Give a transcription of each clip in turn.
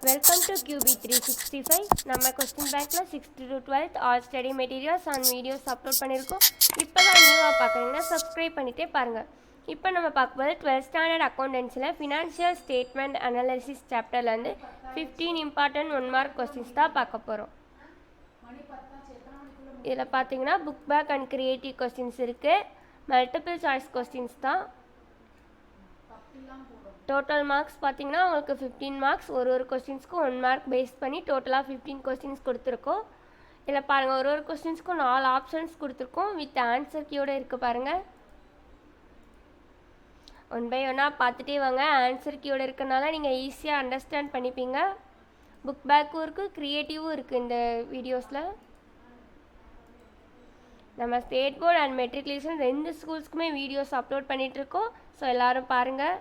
Welcome to QB365. நம்ம question பேங்க்ல 6th to 12th all study materials and videos upload பண்ணியிருக்கோம். இப்போ தான் நியூவாக பார்க்குறீங்கன்னா சப்ஸ்கிரைப் பண்ணிகிட்டே பாருங்கள். இப்போ நம்ம பார்க்கும்போது 12th ஸ்டாண்டர்ட் அக்கௌண்டன்ஸில் ஃபினான்ஷியல் ஸ்டேட்மெண்ட் அனாலிசிஸ் சாப்டர்லேருந்து 15 இம்பார்ட்டன்ட் 1 மார்க் கொஸ்டின்ஸ் தான் பார்க்க போகிறோம். இதில் பார்த்தீங்கன்னா book back and creative questions இருக்குது. மல்டிபிள் சாய்ஸ் கொஸ்டின்ஸ் தான். டோட்டல் மார்க்ஸ் பார்த்தீங்கன்னா உங்களுக்கு 15 மார்க்ஸ். ஒரு கொஸ்டின்ஸ்க்கும் 1 மார்க் பேஸ் பண்ணி டோட்டலாக 15 கொஸ்டின்ஸ் கொடுத்துருக்கோம். இதில் பாருங்கள், ஒரு கொஸ்டின்ஸ்க்கும் 4 ஆப்ஷன்ஸ் கொடுத்துருக்கோம் வித் ஆன்சர் கீயோடு இருக்குது பாருங்கள். 1 by 1 பார்த்துட்டே வாங்க. ஆன்சர் கீயோடு இருக்கனால நீங்கள் ஈஸியாக அண்டர்ஸ்டாண்ட் பண்ணிப்பீங்க. புக் பேக்கும் இருக்குது, க்ரியேட்டிவும் இருக்குது. இந்த வீடியோஸில் நம்ம ஸ்டேட் போர்டு அண்ட் மெட்ரிகுலேஷன் 2 ஸ்கூல்ஸ்க்குமே வீடியோஸ் அப்லோட் பண்ணிகிட்ருக்கோம். ஸோ எல்லோரும் பாருங்கள்.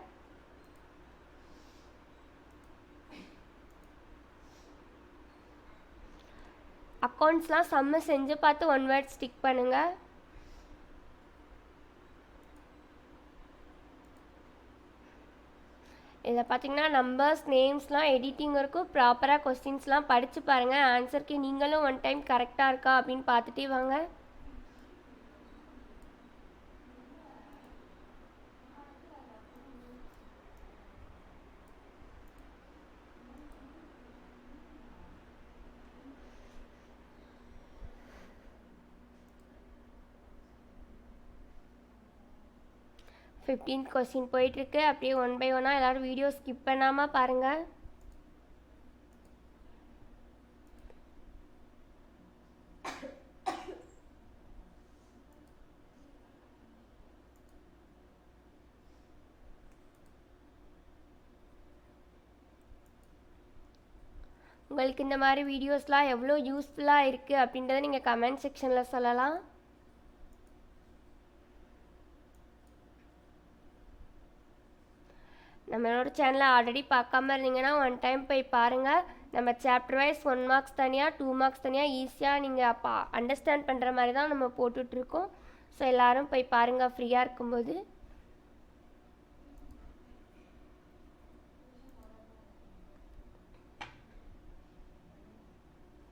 அக்கௌண்ட்ஸ்லாம் செம்ம செஞ்சு பார்த்து 1 வேர்ட் ஸ்டிக் பண்ணுங்கள். இதில் பார்த்தீங்கன்னா நம்பர்ஸ் நேம்ஸ்லாம் எடிட்டிங் இருக்கும். ப்ராப்பராக கொஸ்டின்ஸ்லாம் படித்து பாருங்கள். ஆன்சருக்கு நீங்களும் 1 டைம் கரெக்டாக இருக்கா அப்படின்னு பார்த்துட்டே வாங்க. ஃபிஃப்டீன்த் கொஸ்டின் போயிட்டுருக்கு. அப்படியே 1 by 1 எல்லோரும் வீடியோ ஸ்கிப் பண்ணாமல் பாருங்கள். உங்களுக்கு இந்த மாதிரி வீடியோஸ்லாம் எவ்வளோ யூஸ்ஃபுல்லாக இருக்குது அப்படின்றத நீங்கள் கமெண்ட் செக்ஷனில் சொல்லலாம். நம்மளோட சேனலை ஆல்ரெடி பார்க்காம இருந்தீங்கன்னா 1 டைம் போய் பாருங்கள். நம்ம சாப்டர் வைஸ் 1 மார்க்ஸ் தனியாக 2 மார்க்ஸ் தனியாக ஈஸியாக நீங்கள் அண்டர்ஸ்டாண்ட் பண்ணுற மாதிரி தான் நம்ம போட்டுட்ருக்கோம். ஸோ எல்லோரும் போய் பாருங்கள் ஃப்ரீயாக இருக்கும்போது.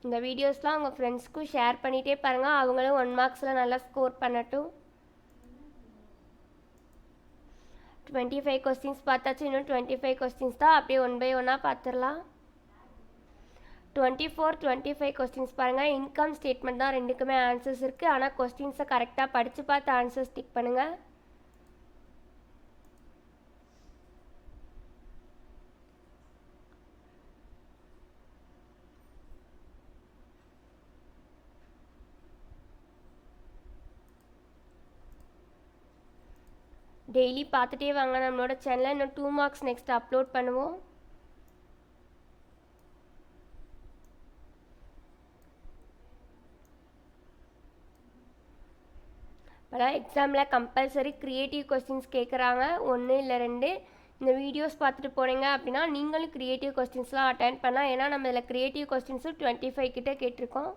இந்த வீடியோஸ்லாம் உங்கள் ஃப்ரெண்ட்ஸ்க்கும் ஷேர் பண்ணிகிட்டே பாருங்கள். அவங்களும் 1 மார்க்ஸில் நல்லா ஸ்கோர் பண்ணட்டும். 25 கொஸ்டின்ஸ் பார்த்தாச்சு. இன்னும் 25 கொஸ்டின்ஸ் தான். அப்படியே 1 by 1 பார்த்துடலாம். 24, 25 கொஸ்டின்ஸ் பாருங்கள். இன்கம் ஸ்டேட்மெண்ட் தான் ரெண்டுக்குமே ஆன்சர்ஸ் இருக்குது. ஆனால் கொஸ்டின்ஸை கரெக்டாக படித்து பார்த்து ஆன்சர்ஸ் டிக் பண்ணுங்கள். டெய்லி பார்த்துட்டே வாங்க நம்மளோட சேனலில். இன்னும் 2 மார்க்ஸ் நெக்ஸ்ட் அப்லோட் பண்ணுவோம். இப்போலாம் எக்ஸாமில் கம்பல்சரி க்ரியேட்டிவ் கொஸ்டின்ஸ் கேட்குறாங்க. 1 இல்லை 2 இந்த வீடியோஸ் பார்த்துட்டு போனீங்க அப்படின்னா நீங்களும் க்ரியேட்டிவ் கொஸ்டின்ஸ்லாம் அட்டென்ட் பண்ணலாம். ஏன்னா நம்ம இதில் க்ரியேட்டிவ் கொஸ்டின்ஸும் 25 கிட்டே கேட்டிருக்கோம்.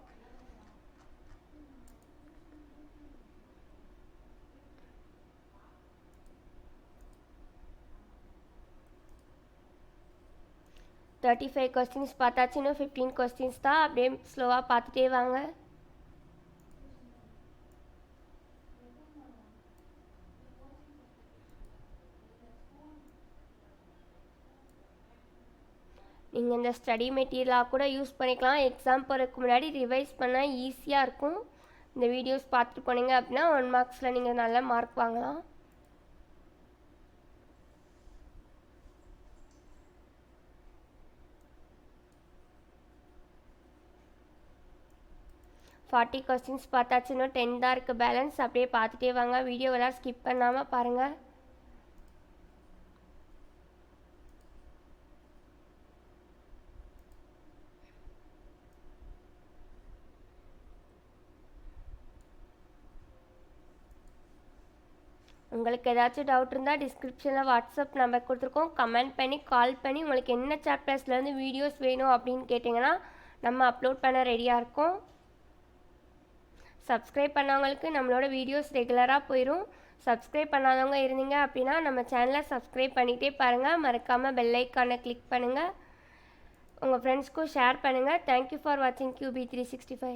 தேர்ட்டி 35 கொஸ்டின்ஸ் பார்த்தாச்சு. இன்னும் 15 கொஸ்டின்ஸ் தான். அப்படியே ஸ்லோவாக பார்த்துட்டே வாங்க. நீங்கள் இந்த ஸ்டடி மெட்டீரியலாக கூட யூஸ் பண்ணிக்கலாம். எக்ஸாம் போகிறதுக்கு முன்னாடி ரிவைஸ் பண்ணால் ஈஸியாக இருக்கும். இந்த வீடியோஸ் பார்த்துட்டு போனீங்க அப்படின்னா 1 மார்க்ஸில் நீங்கள் நல்ல மார்க் வாங்கலாம். ஃபார்ட்டி கொஸ்டின்ஸ் பார்த்தாச்சு. இன்னும் 10 தான் இருக்குது பேலன்ஸ். அப்படியே பார்த்துட்டே வாங்க. வீடியோவெல்லாம் ஸ்கிப் பண்ணாமல் பாருங்கள். உங்களுக்கு ஏதாச்சும் டவுட் இருந்தால் டிஸ்கிரிப்ஷனில் வாட்ஸ்அப் நம்பர் கொடுத்துருக்கோம். கமெண்ட் பண்ணி கால் பண்ணி உங்களுக்கு என்ன சாப்டர்ஸ்லேருந்து வீடியோஸ் வேணும் அப்படின்னு கேட்டிங்கன்னா நம்ம அப்லோட் பண்ண ரெடியாக இருக்கோம். சப்ஸ்கிரைப் பண்ணவங்களுக்கு நம்மளோட வீடியோஸ் ரெகுலராக போயிடும். சப்ஸ்கிரைப் பண்ணாதவங்க இருந்தீங்க அப்படின்னா நம்ம சேனலை சப்ஸ்கிரைப் பண்ணிகிட்டே பாருங்கள். மறக்காமல் பெல் ஐக்கானை கிளிக் பண்ணுங்கள். உங்கள் ஃப்ரெண்ட்ஸ்க்கும் ஷேர் பண்ணுங்கள். தேங்க்யூ ஃபார் வாட்சிங் QB365.